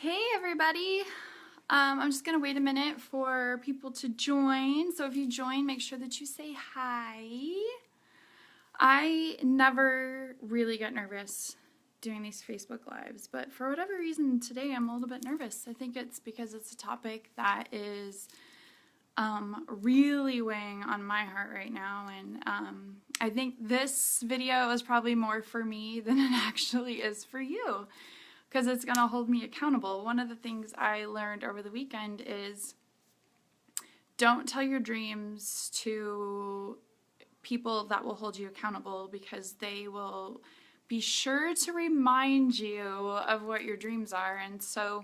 Hey everybody, I'm just gonna wait a minute for people to join. So if you join, make sure that you say hi. I never really get nervous doing these Facebook Lives, but for whatever reason today I'm a little bit nervous. I think it's because it's a topic that is really weighing on my heart right now, and I think this video is probably more for me than it actually is for you, because it's going to hold me accountable. One of the things I learned over the weekend is don't tell your dreams to people that will hold you accountable, because they will be sure to remind you of what your dreams are. And so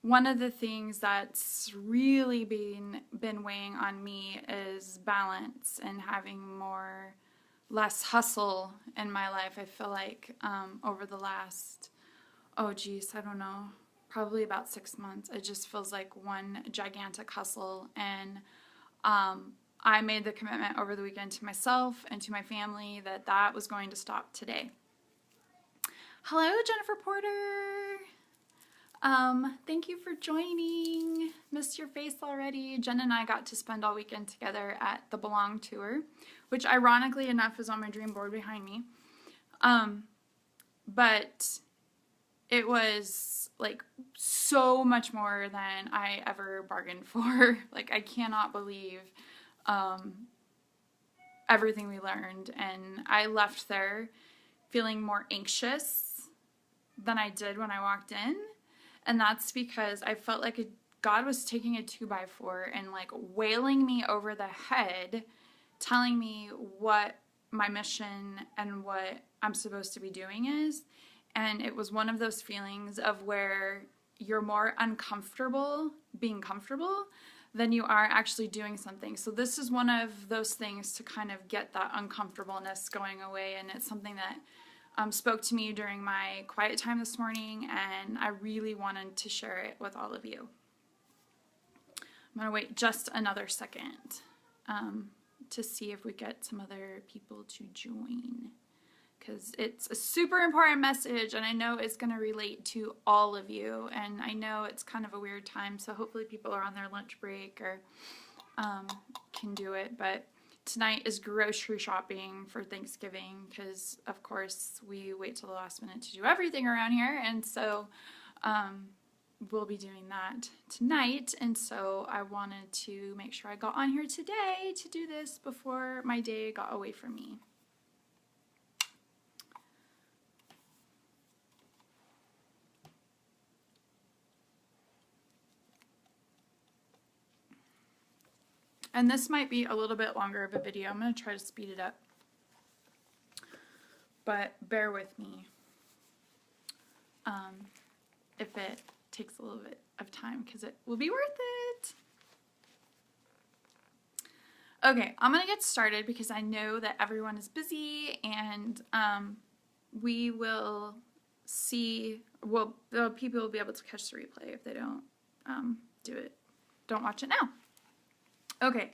one of the things that's really been weighing on me is balance and having less hustle in my life. I feel like over the last, I don't know, probably about 6 months, it just feels like one gigantic hustle. And I made the commitment over the weekend to myself and to my family that that was going to stop today. Hello, Jennifer Porter. Thank you for joining. Missed your face already. Jen and I got to spend all weekend together at the Belong Tour, which ironically enough is on my dream board behind me. But it was like so much more than I ever bargained for. Like, I cannot believe everything we learned, and I left there feeling more anxious than I did when I walked in. And that's because I felt like God was taking a 2x4 and like wailing me over the head, telling me what my mission and what I'm supposed to be doing is. And it was one of those feelings of where you're more uncomfortable being comfortable than you are actually doing something. So this is one of those things to kind of get that uncomfortableness going away. And it's something that spoke to me during my quiet time this morning, and I really wanted to share it with all of you. I'm going to wait just another second to see if we get some other people to join, because it's a super important message, and I know it's going to relate to all of you, and I know it's kind of a weird time, so hopefully people are on their lunch break or can do it. But tonight is grocery shopping for Thanksgiving, because of course we wait till the last minute to do everything around here, and so we'll be doing that tonight. And so I wanted to make sure I got on here today to do this before my day got away from me. And this might be a little bit longer of a video. I'm going to try to speed it up, but bear with me if it takes a little bit of time, because it will be worth it. Okay, I'm going to get started because I know that everyone is busy, and we will see, well, the people will be able to catch the replay if they don't don't watch it now. Okay,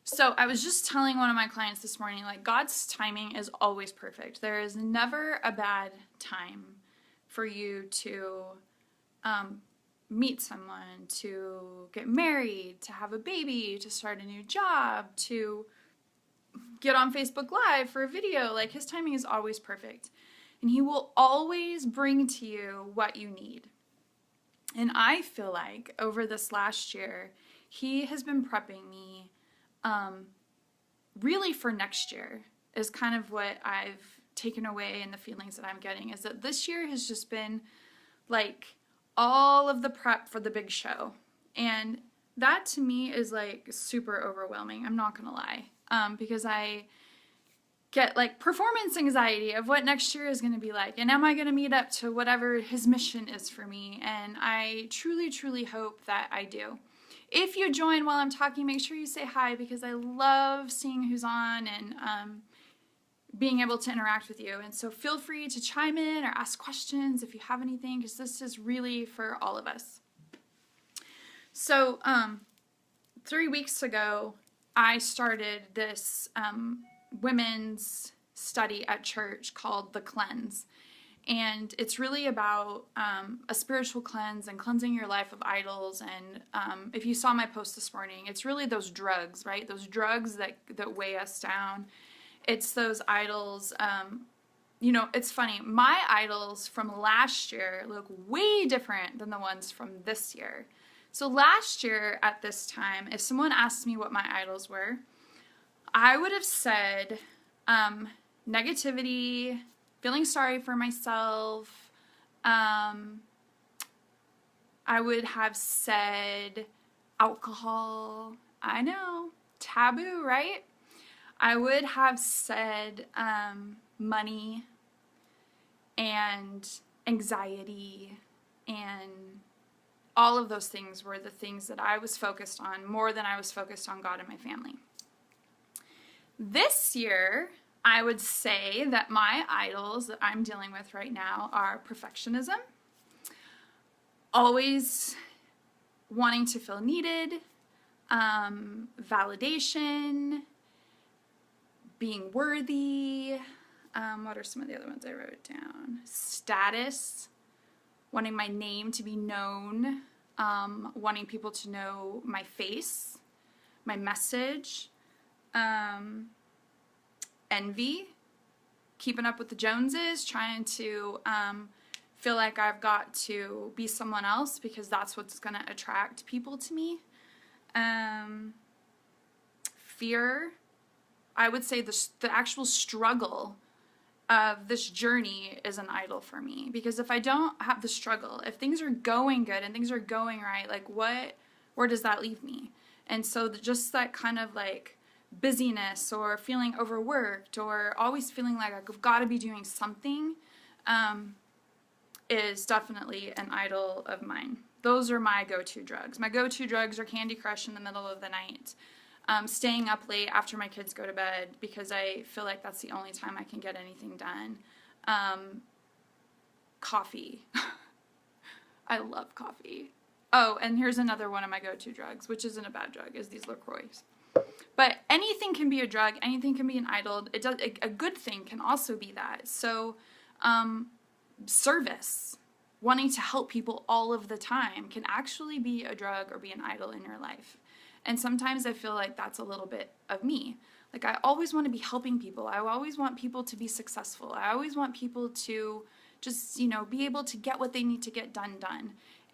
so I was just telling one of my clients this morning, like, God's timing is always perfect. There is never a bad time for you to meet someone, to get married, to have a baby, to start a new job, to get on Facebook Live for a video. Like, His timing is always perfect, and He will always bring to you what you need. And I feel like over this last year, He has been prepping me really for next year, is kind of what I've taken away, and the feelings that I'm getting is that this year has just been like all of the prep for the big show. And that to me is like super overwhelming, I'm not gonna lie, because I get like performance anxiety of what next year is going to be like, and am I going to meet up to whatever His mission is for me. And I truly, truly hope that I do. If you join while I'm talking, make sure you say hi, because I love seeing who's on and being able to interact with you. And so feel free to chime in or ask questions if you have anything, because this is really for all of us. So 3 weeks ago, I started this women's study at church called The Cleanse. And it's really about a spiritual cleanse and cleansing your life of idols. And if you saw my post this morning, it's really those drugs, right? Those drugs that weigh us down. It's those idols. It's funny. My idols from last year look way different than the ones from this year. So last year at this time, if someone asked me what my idols were, I would have said negativity, feeling sorry for myself. I would have said alcohol. I know, taboo, right? I would have said money and anxiety, and all of those things were the things that I was focused on more than I was focused on God and my family. This year, I would say that my idols that I'm dealing with right now are perfectionism, always wanting to feel needed, validation, being worthy. What are some of the other ones I wrote down? Status, wanting my name to be known, wanting people to know my face, my message, envy, keeping up with the Joneses, trying to feel like I've got to be someone else because that's what's going to attract people to me. Fear. I would say the actual struggle of this journey is an idol for me, because if I don't have the struggle, if things are going good and things are going right, like where does that leave me? And so just that kind of like busyness or feeling overworked or always feeling like I've got to be doing something is definitely an idol of mine. Those are my go-to drugs. My go-to drugs are Candy Crush in the middle of the night. Staying up late after my kids go to bed because I feel like that's the only time I can get anything done. Coffee. I love coffee. Oh, and here's another one of my go-to drugs, which isn't a bad drug, is these LaCroix. But anything can be a drug. Anything can be an idol. A good thing can also be that. So service, wanting to help people all of the time, can actually be a drug or be an idol in your life. And sometimes I feel like that's a little bit of me. Like I always want to be helping people. I always want people to be successful. I always want people to just, be able to get what they need to get done.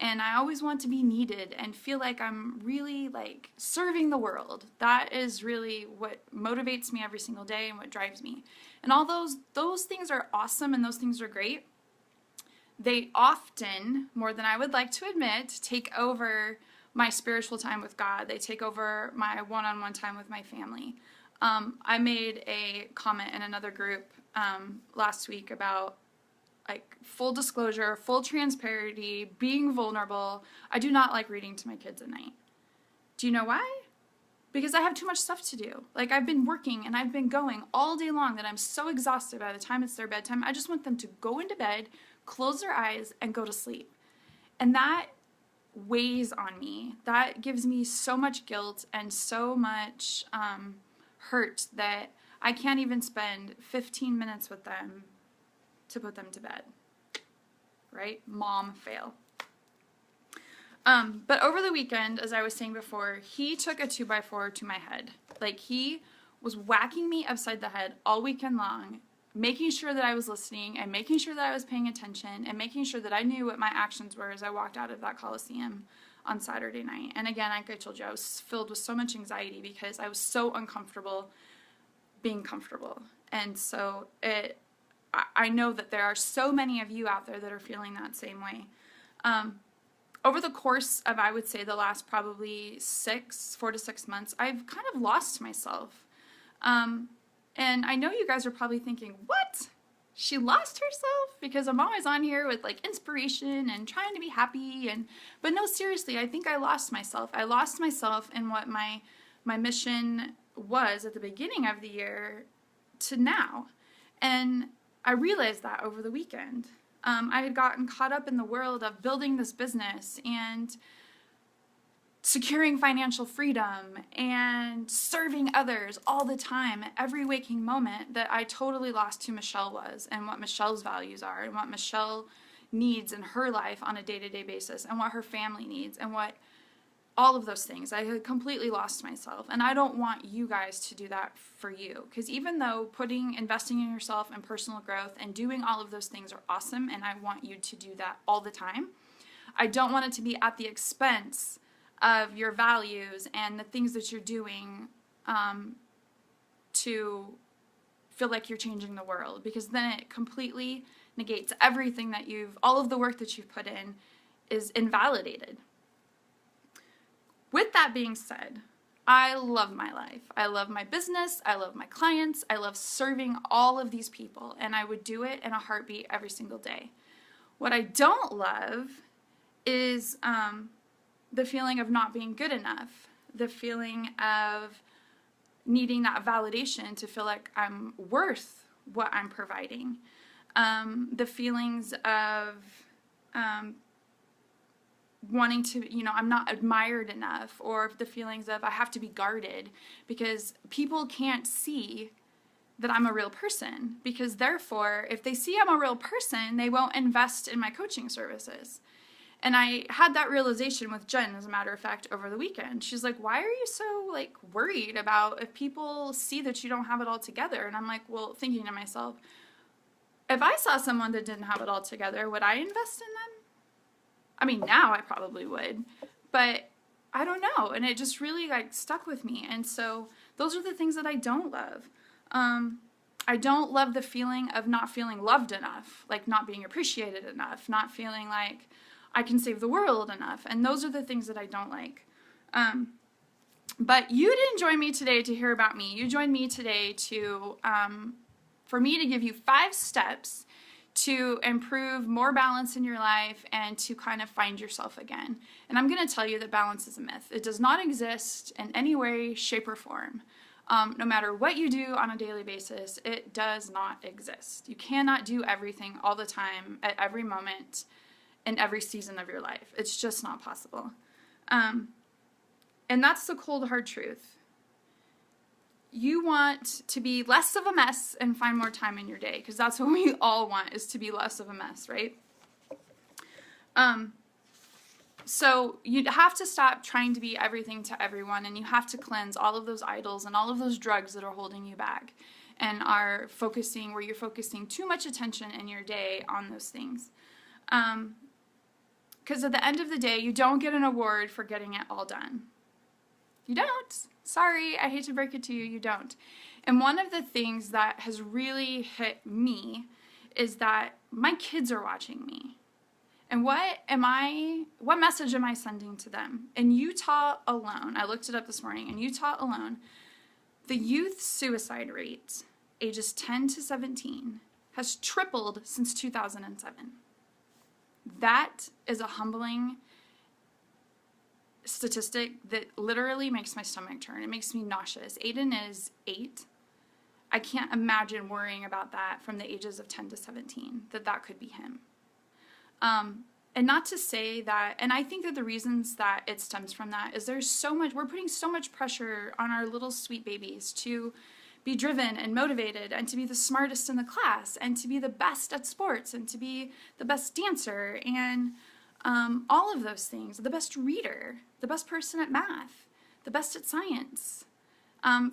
And I always want to be needed and feel like I'm really like serving the world. That is really what motivates me every single day and what drives me. And all those things are awesome and those things are great. They often, more than I would like to admit, take over my spiritual time with God. They take over my one-on-one time with my family. I made a comment in another group last week about like full disclosure, full transparency, being vulnerable. I do not like reading to my kids at night. Do you know why? Because I have too much stuff to do. Like I've been working and I've been going all day long that I'm so exhausted by the time it's their bedtime. I just want them to go into bed, close their eyes, and go to sleep. And that weighs on me. That gives me so much guilt and so much hurt that I can't even spend 15 minutes with them to put them to bed. Right? Mom fail. But over the weekend, as I was saying before, he took a 2x4 to my head. Like he was whacking me upside the head all weekend long, making sure that I was listening and making sure that I was paying attention and making sure that I knew what my actions were as I walked out of that Coliseum on Saturday night. And again, like I told you, I was filled with so much anxiety because I was so uncomfortable being comfortable. And so I know that there are so many of you out there that are feeling that same way. Over the course of, I would say, the last probably 4 to 6 months, I've kind of lost myself. And I know you guys are probably thinking, what? She lost herself? Because I'm always on here with like inspiration and trying to be happy. But no, seriously, I think I lost myself. I lost myself in what my mission was at the beginning of the year to now. And I realized that over the weekend. I had gotten caught up in the world of building this business, and securing financial freedom and serving others all the time at every waking moment, that I totally lost who Michelle was and what Michelle's values are and what Michelle needs in her life on a day-to-day basis and what her family needs and what all of those things. I had completely lost myself, and I don't want you guys to do that for you, because even though investing in yourself and personal growth and doing all of those things are awesome, and I want you to do that all the time, I don't want it to be at the expense of your values and the things that you're doing to feel like you're changing the world, because then it completely negates everything that all of the work that you've put in is invalidated. With that being said, I love my life. I love my business. I love my clients. I love serving all of these people, and I would do it in a heartbeat every single day. What I don't love is the feeling of not being good enough, the feeling of needing that validation to feel like I'm worth what I'm providing, the feelings of wanting to, I'm not admired enough, or the feelings of I have to be guarded because people can't see that I'm a real person, because therefore, if they see I'm a real person, they won't invest in my coaching services. And I had that realization with Jen, as a matter of fact, over the weekend. She's like, why are you so worried about if people see that you don't have it all together? And I'm like, well, thinking to myself, if I saw someone that didn't have it all together, would I invest in them? I mean, now I probably would, but I don't know. And it just really stuck with me. And so those are the things that I don't love. I don't love the feeling of not feeling loved enough, not being appreciated enough, not feeling like I can save the world enough. And those are the things that I don't like. But you didn't join me today to hear about me. You joined me today for me to give you 5 steps to improve more balance in your life and to kind of find yourself again. And I'm going to tell you that balance is a myth. It does not exist in any way, shape, or form. No matter what you do on a daily basis, it does not exist. You cannot do everything all the time, at every moment, in every season of your life. It's just not possible. And that's the cold, hard truth. You want to be less of a mess and find more time in your day, because that's what we all want, is to be less of a mess, right? So you have to stop trying to be everything to everyone, and you have to cleanse all of those idols and all of those drugs that are holding you back and are focusing, where you're focusing too much attention in your day on those things. Because at the end of the day, you don't get an award for getting it all done. You don't. Sorry, I hate to break it to you, you don't. And one of the things that has really hit me is that my kids are watching me. And what message am I sending to them? In Utah alone, I looked it up this morning, in Utah alone, the youth suicide rate, ages 10 to 17, has tripled since 2007. That is a humbling statistic that literally makes my stomach turn. It makes me nauseous. Aiden is 8. I can't imagine worrying about that from the ages of 10 to 17, that could be him. And not to say that, and I think that the reasons that it stems from that is we're putting so much pressure on our little sweet babies to be driven and motivated and to be the smartest in the class and to be the best at sports and to be the best dancer and all of those things, the best reader, the best person at math, the best at science.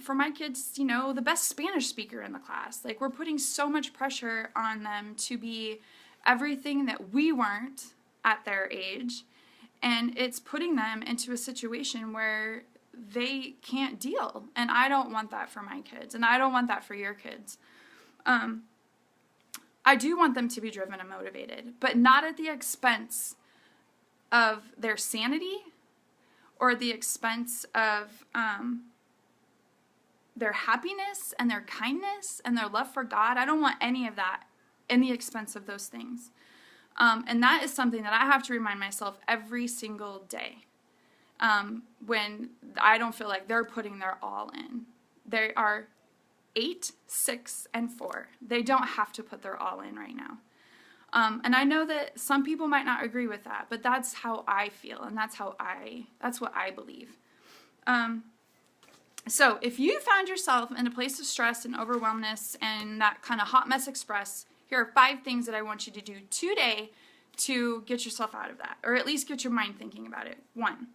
For my kids, the best Spanish speaker in the class. We're putting so much pressure on them to be everything that we weren't at their age, and it's putting them into a situation where they can't deal. And I don't want that for my kids, and I don't want that for your kids. I do want them to be driven and motivated, but not at the expense of their sanity or the expense of their happiness and their kindness and their love for God. I don't want any of that in the expense of those things. And that is something that I have to remind myself every single day when I don't feel like they're putting their all in. They are 8, 6, and 4. They don't have to put their all in right now. And I know that some people might not agree with that, but that's how I feel, and that's what I believe. So if you found yourself in a place of stress and overwhelmness and that kind of hot mess express, here are 5 things that I want you to do today to get yourself out of that, or at least get your mind thinking about it. 1,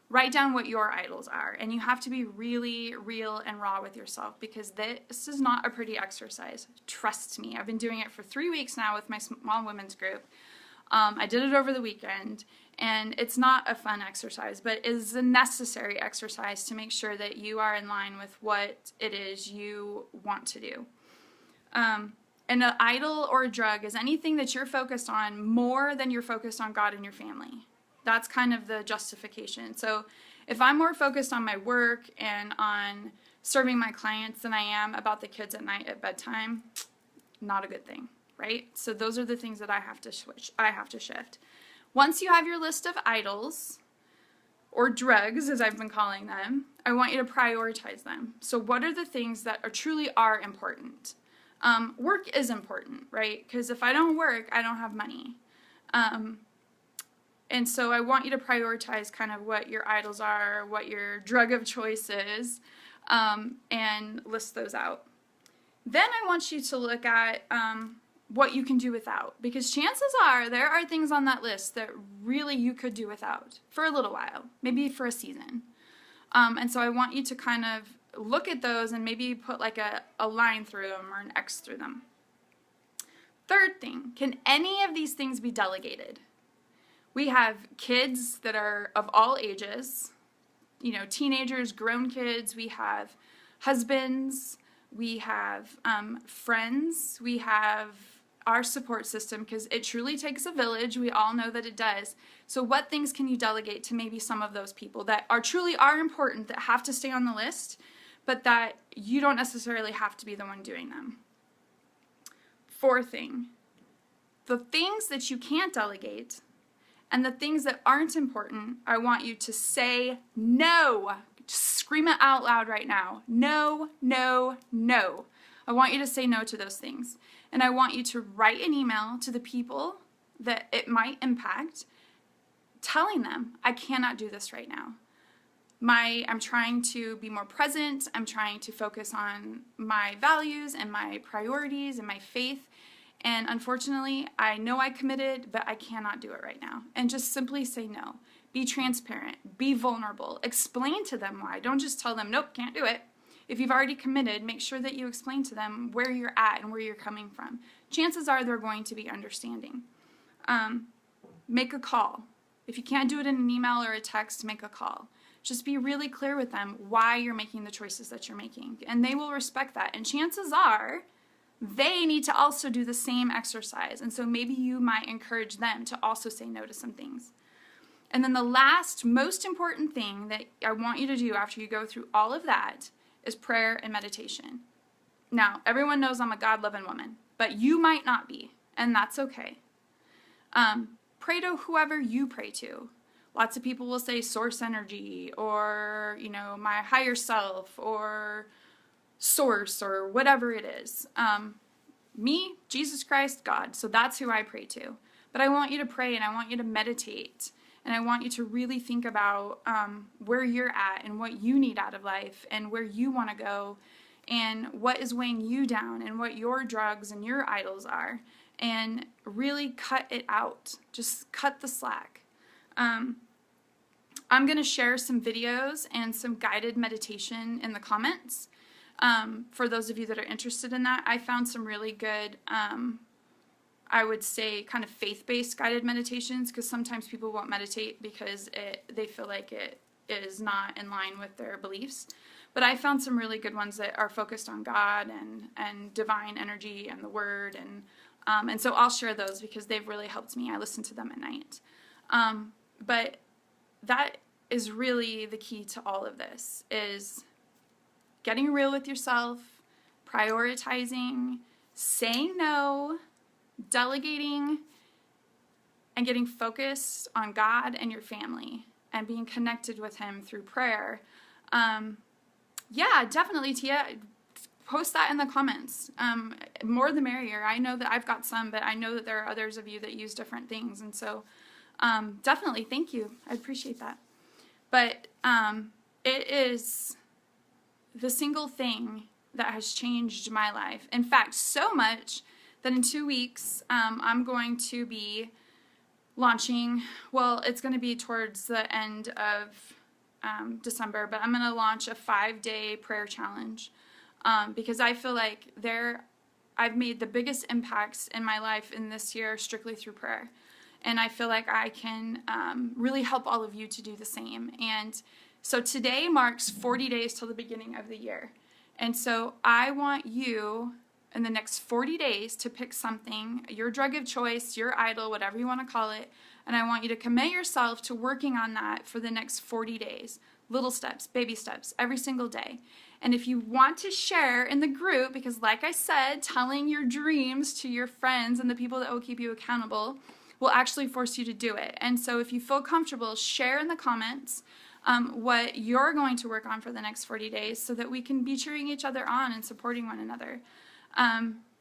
write down what your idols are, and you have to be really real and raw with yourself, because this is not a pretty exercise. Trust me. I've been doing it for 3 weeks now with my small women's group. I did it over the weekend, and it's not a fun exercise, but it is a necessary exercise to make sure that you are in line with what it is you want to do. And an idol or a drug is anything that you're focused on more than you're focused on God and your family. That's kind of the justification. So if I'm more focused on my work and on serving my clients than I am about the kids at night at bedtime, not a good thing, right? So those are the things that I have to switch. I have to shift. Once you have your list of idols, or drugs, as I've been calling them, I want you to prioritize them. So what are the things that truly are important? Work is important, right? Because if I don't work, I don't have money. And so I want you to prioritize kind of what your idols are, what your drug of choice is, and list those out. Then I want you to look at what you can do without, because chances are there are things on that list that really you could do without for a little while, maybe for a season. And so I want you to kind of look at those and maybe put like a line through them or an X through them. Third thing, can any of these things be delegated? We have kids that are of all ages, teenagers, grown kids. We have husbands. We have friends. We have our support system, because it truly takes a village. We all know that it does. So what things can you delegate to maybe some of those people that truly are important, that have to stay on the list, but that you don't necessarily have to be the one doing them? 4th thing, the things that you can't delegate and the things that aren't important, I want you to say no. Just scream it out loud right now. No, no, no. I want you to say no to those things. And I want you to write an email to the people that it might impact, telling them, I cannot do this right now. I'm trying to be more present. I'm trying to focus on my values and my priorities and my faith. And unfortunately, I know I committed, but I cannot do it right now. And just simply say no. Be transparent. Be vulnerable. Explain to them why. Don't just tell them, nope, can't do it. If you've already committed, make sure that you explain to them where you're at and where you're coming from. Chances are they're going to be understanding. Make a call. If you can't do it in an email or a text, make a call. Just be really clear with them why you're making the choices that you're making. And they will respect that. And chances are they need to also do the same exercise. And so maybe you might encourage them to also say no to some things. And then the last most important thing that I want you to do after you go through all of that is prayer and meditation. Now, everyone knows I'm a God-loving woman, but you might not be, and that's okay. Pray to whoever you pray to. Lots of people will say source energy, or, my higher self, or source, or whatever it is. Me, Jesus Christ, God. So that's who I pray to. But I want you to pray, and I want you to meditate, and I want you to really think about where you're at and what you need out of life and where you want to go and what is weighing you down and what your drugs and your idols are, and really cut it out. Just cut the slack. I'm going to share some videos and some guided meditation in the comments for those of you that are interested in that. I found some really good I would say kind of faith-based guided meditations, because sometimes people won't meditate because they feel like it is not in line with their beliefs. But I found some really good ones that are focused on God and divine energy and the Word, and so I'll share those because they've really helped me. I listen to them at night. But that is really the key to all of this, is getting real with yourself, prioritizing, saying no, delegating, and getting focused on God and your family and being connected with Him through prayer. Yeah, definitely, Tia. post that in the comments. More the merrier. I know that I've got some, but I know that there are others of you that use different things. And so definitely, thank you. I appreciate that. But it is the single thing that has changed my life. In fact, so much that in 2 weeks, I'm going to be launching, well, it's going to be towards the end of December, but I'm going to launch a 5-day prayer challenge because I feel like I've made the biggest impacts in my life in this year strictly through prayer. And I feel like I can really help all of you to do the same. And so today marks 40 days till the beginning of the year. And so I want you in the next 40 days to pick something, your drug of choice, your idol, whatever you want to call it, and I want you to commit yourself to working on that for the next 40 days. Little steps, baby steps, every single day. And if you want to share in the group, because like I said, telling your dreams to your friends and the people that will keep you accountable will actually force you to do it. And so if you feel comfortable, share in the comments what you're going to work on for the next 40 days so that we can be cheering each other on and supporting one another.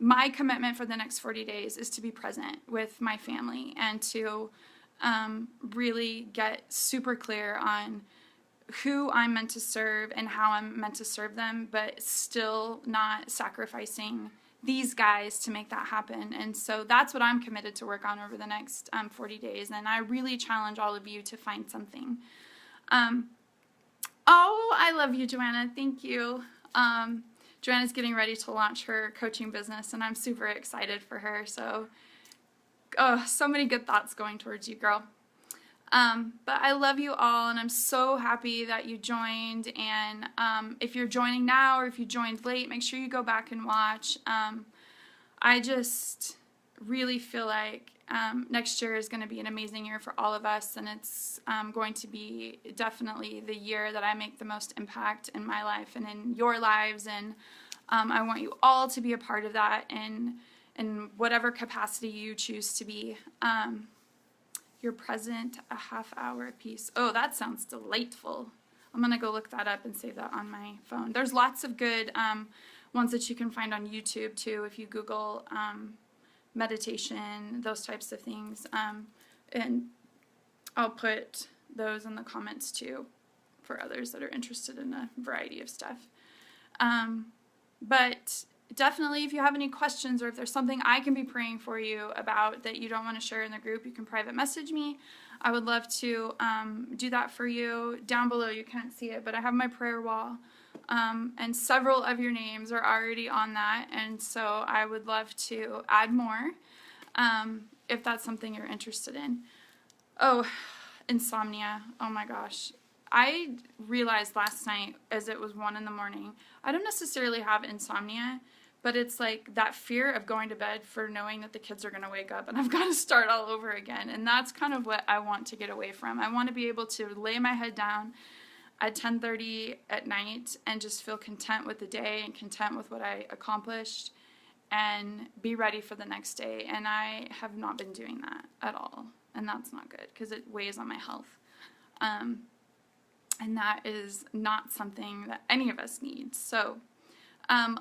My commitment for the next 40 days is to be present with my family and to really get super clear on who I'm meant to serve and how I'm meant to serve them, but still not sacrificing these guys to make that happen. And so that's what I'm committed to work on over the next 40 days. And I really challenge all of you to find something. Oh, I love you, Joanna. Thank you. Joanna's getting ready to launch her coaching business, and I'm super excited for her. So, so many good thoughts going towards you, girl. But I love you all, and I'm so happy that you joined. And if you're joining now or if you joined late, make sure you go back and watch. I just really feel like next year is going to be an amazing year for all of us, and it's going to be definitely the year that I make the most impact in my life and in your lives, and I want you all to be a part of that in whatever capacity you choose to be. You're present a half hour apiece. Oh, that sounds delightful. I'm going to go look that up and save that on my phone. There's lots of good ones that you can find on YouTube too if you Google meditation, those types of things. And I'll put those in the comments too for others that are interested in a variety of stuff. But definitely, if you have any questions or if there's something I can be praying for you about that you don't want to share in the group, you can private message me. I would love to do that for you. Down below, you can't see it, but I have my prayer wall. And several of your names are already on that, and so I would love to add more if that's something you're interested in. Oh, insomnia. Oh my gosh. I realized last night as it was 1 a.m, I don't necessarily have insomnia, but it's like that fear of going to bed for knowing that the kids are going to wake up and I've got to start all over again. And that's kind of what I want to get away from. I want to be able to lay my head down at 10:30 at night and just feel content with the day and content with what I accomplished and be ready for the next day. And I have not been doing that at all. And that's not good because it weighs on my health. And that is not something that any of us need. So,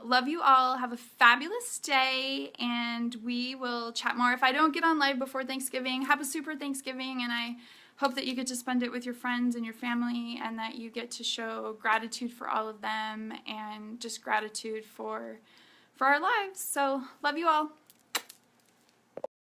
love you all. Have a fabulous day, and we will chat more. If I don't get on live before Thanksgiving, have a super Thanksgiving, and I hope that you get to spend it with your friends and your family, and that you get to show gratitude for all of them, and just gratitude for our lives. So, love you all.